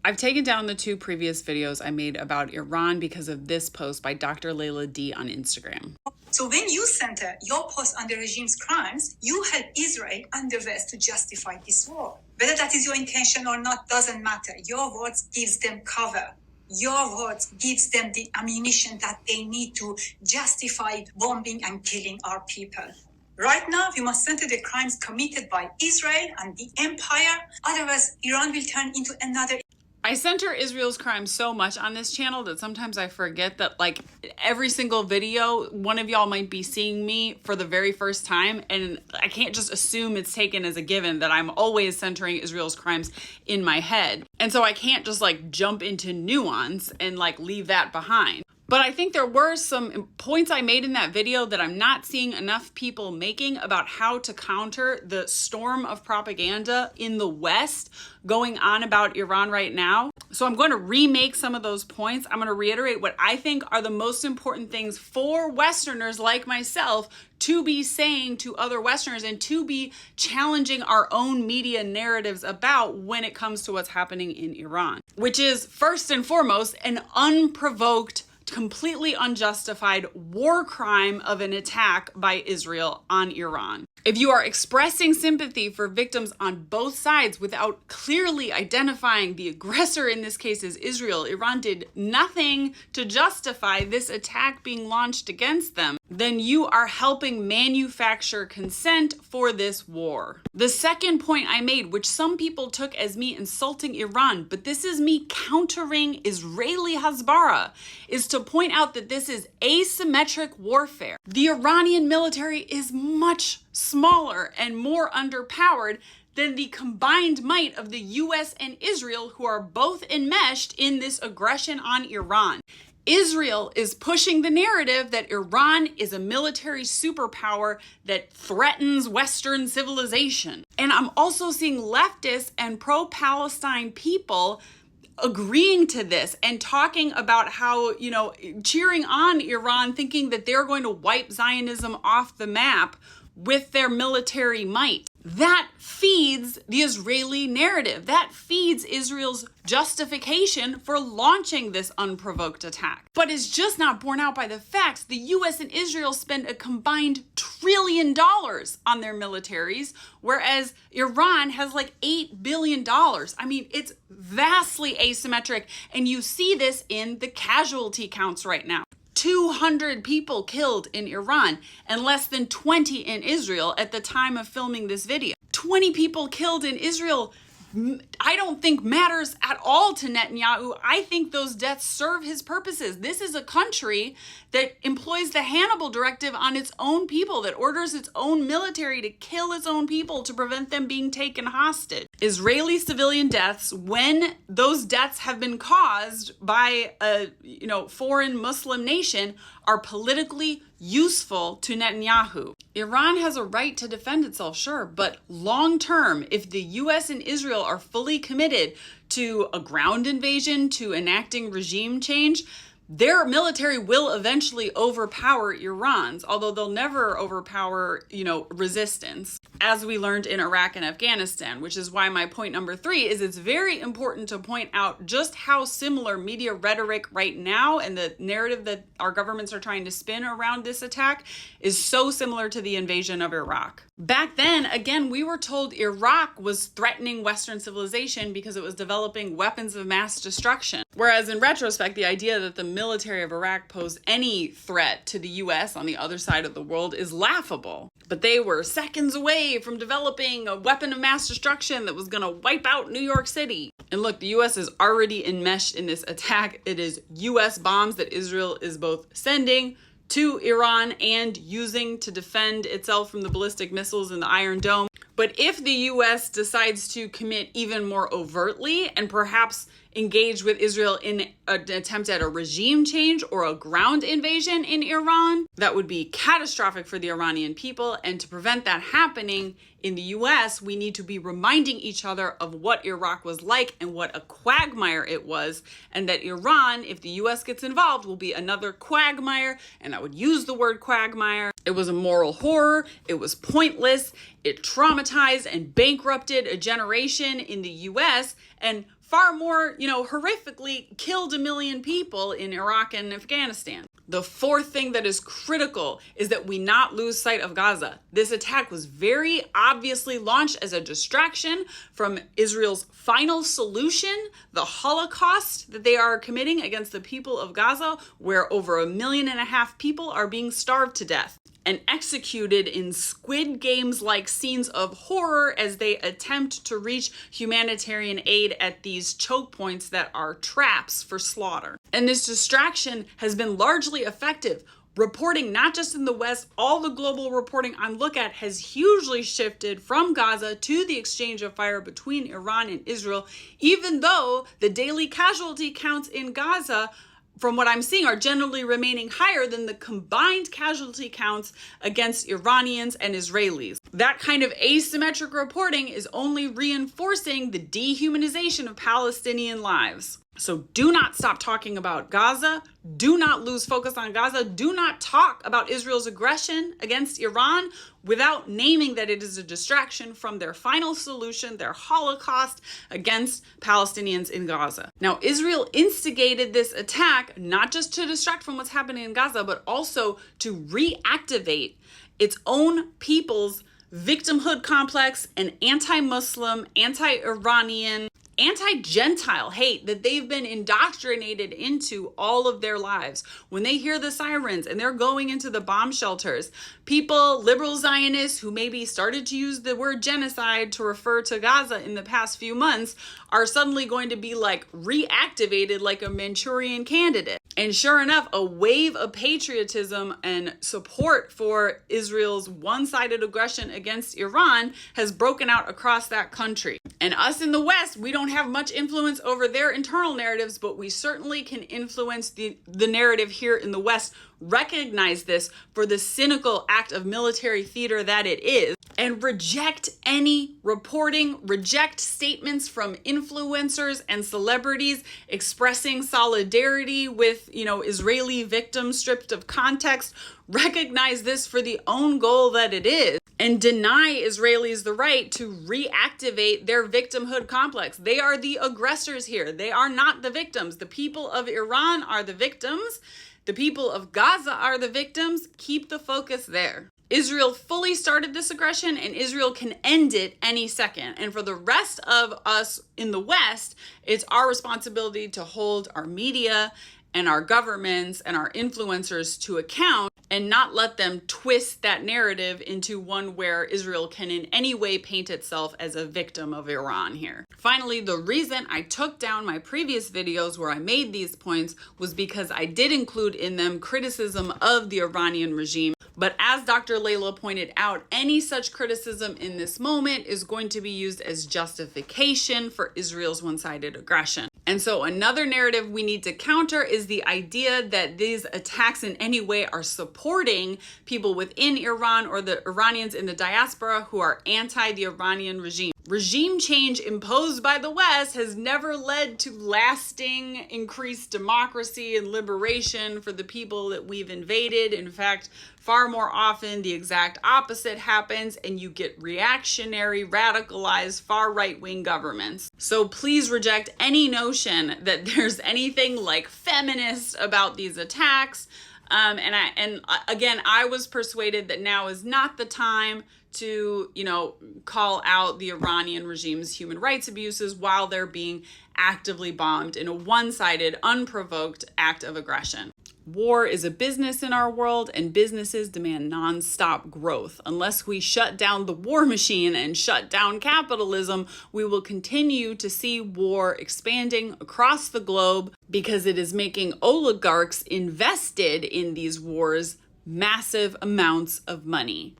I've taken down the 2 previous videos I made about Iran because of this post by Dr. Layla D on Instagram. So when you center your post on the regime's crimes, you help Israel and the West to justify this war. Whether that is your intention or not doesn't matter. Your words gives them cover. Your words gives them the ammunition that they need to justify bombing and killing our people. Right now, we must center the crimes committed by Israel and the empire. Otherwise, Iran will turn into another. I center Israel's crimes so much on this channel that sometimes I forget that like every single video, one of y'all might be seeing me for the very first time, and I can't just assume it's taken as a given that I'm always centering Israel's crimes in my head. And so I can't just like jump into nuance and like leave that behind. But I think there were some points I made in that video that I'm not seeing enough people making about how to counter the storm of propaganda in the West going on about Iran right now. So I'm going to remake some of those points. I'm going to reiterate what I think are the most important things for Westerners like myself to be saying to other Westerners and to be challenging our own media narratives about when it comes to what's happening in Iran, which is first and foremost an unprovoked, completely unjustified war crime of an attack by Israel on Iran. If you are expressing sympathy for victims on both sides without clearly identifying the aggressor, in this case is Israel, Iran did nothing to justify this attack being launched against them, then you are helping manufacture consent for this war. The second point I made, which some people took as me insulting Iran, but this is me countering Israeli Hasbara, is to point out that this is asymmetric warfare. The Iranian military is much smaller and more underpowered than the combined might of the U.S. and Israel, who are both enmeshed in this aggression on Iran. Israel is pushing the narrative that Iran is a military superpower that threatens Western civilization. And I'm also seeing leftists and pro-Palestine people agreeing to this and talking about how, cheering on Iran, thinking that they're going to wipe Zionism off the map with their military might. That feeds the Israeli narrative. That feeds Israel's justification for launching this unprovoked attack. But it's just not borne out by the facts. The US and Israel spend a combined $1 trillion on their militaries, whereas Iran has like $8 billion. I mean, it's vastly asymmetric, and you see this in the casualty counts right now. 200 people killed in Iran and less than 20 in Israel at the time of filming this video. 20 people killed in Israel, I don't think matters at all to Netanyahu. I think those deaths serve his purposes. This is a country that employs the Hannibal Directive on its own people, that orders its own military to kill its own people to prevent them being taken hostage. Israeli civilian deaths, when those deaths have been caused by a foreign Muslim nation, are politically useful to Netanyahu. Iran has a right to defend itself, sure, but long term, if the US and Israel are fully committed to a ground invasion, to enacting regime change, their military will eventually overpower Iran's, although they'll never overpower, resistance, as we learned in Iraq and Afghanistan, which is why my point number 3 is it's very important to point out just how similar media rhetoric right now and the narrative that our governments are trying to spin around this attack is so similar to the invasion of Iraq. Back then, again, we were told Iraq was threatening Western civilization because it was developing weapons of mass destruction. Whereas in retrospect, the idea that the military of Iraq posed any threat to the US on the other side of the world is laughable. But they were seconds away from developing a weapon of mass destruction that was going to wipe out New York City. And look, the US is already enmeshed in this attack. It is US bombs that Israel is both sending to Iran and using to defend itself from the ballistic missiles in the Iron Dome. But if the US decides to commit even more overtly and perhaps engage with Israel in an attempt at a regime change or a ground invasion in Iran, that would be catastrophic for the Iranian people. And to prevent that happening in the US, we need to be reminding each other of what Iraq was like and what a quagmire it was, and that Iran, if the US gets involved, will be another quagmire. And I would use the word quagmire. It was a moral horror. It was pointless. It traumatized and bankrupted a generation in the US. And far more, horrifically killed 1 million people in Iraq and Afghanistan. The fourth thing that is critical is that we not lose sight of Gaza. This attack was very obviously launched as a distraction from Israel's final solution, the Holocaust that they are committing against the people of Gaza, where over 1.5 million people are being starved to death and executed in Squid Games-like scenes of horror as they attempt to reach humanitarian aid at these choke points that are traps for slaughter. And this distraction has been largely effective. Reporting, not just in the West, all the global reporting I look at has hugely shifted from Gaza to the exchange of fire between Iran and Israel, even though the daily casualty counts in Gaza, from what I'm seeing, are generally remaining higher than the combined casualty counts against Iranians and Israelis. That kind of asymmetric reporting is only reinforcing the dehumanization of Palestinian lives. So do not stop talking about Gaza. Do not lose focus on Gaza. Do not talk about Israel's aggression against Iran without naming that it is a distraction from their final solution, their Holocaust against Palestinians in Gaza. Now, Israel instigated this attack not just to distract from what's happening in Gaza, but also to reactivate its own people's victimhood complex and anti-Muslim, anti-Iranian, anti-Gentile hate that they've been indoctrinated into all of their lives. When they hear the sirens and they're going into the bomb shelters, people, liberal Zionists who maybe started to use the word genocide to refer to Gaza in the past few months are suddenly going to be reactivated like a Manchurian candidate. And sure enough, a wave of patriotism and support for Israel's one-sided aggression against Iran has broken out across that country. And us in the West, we don't have much influence over their internal narratives, but we certainly can influence the narrative here in the West. Recognize this for the cynical act of military theater that it is, and reject any reporting, reject statements from influencers and celebrities expressing solidarity with, Israeli victims stripped of context. Recognize this for the own goal that it is, and deny Israelis the right to reactivate their victimhood complex. They are the aggressors here. They are not the victims. The people of Iran are the victims. The people of Gaza are the victims. Keep the focus there. Israel fully started this aggression, and Israel can end it any second. And for the rest of us in the West, it's our responsibility to hold our media and our governments and our influencers to account and not let them twist that narrative into one where Israel can in any way paint itself as a victim of Iran here. Finally, the reason I took down my previous videos where I made these points was because I did include in them criticism of the Iranian regime. But as Dr. Layla pointed out, any such criticism in this moment is going to be used as justification for Israel's one-sided aggression. And so another narrative we need to counter is the idea that these attacks in any way are supporting people within Iran or the Iranians in the diaspora who are anti the Iranian regime. Regime change imposed by the West has never led to lasting increased democracy and liberation for the people that we've invaded. In fact, far more often the exact opposite happens, and you get reactionary, radicalized, far right-wing governments. So please reject any notion that there's anything like feminist about these attacks. Again, I was persuaded that now is not the time to, call out the Iranian regime's human rights abuses while they're being actively bombed in a one-sided, unprovoked act of aggression. War is a business in our world, and businesses demand non-stop growth. Unless we shut down the war machine and shut down capitalism, we will continue to see war expanding across the globe because it is making oligarchs invested in these wars massive amounts of money.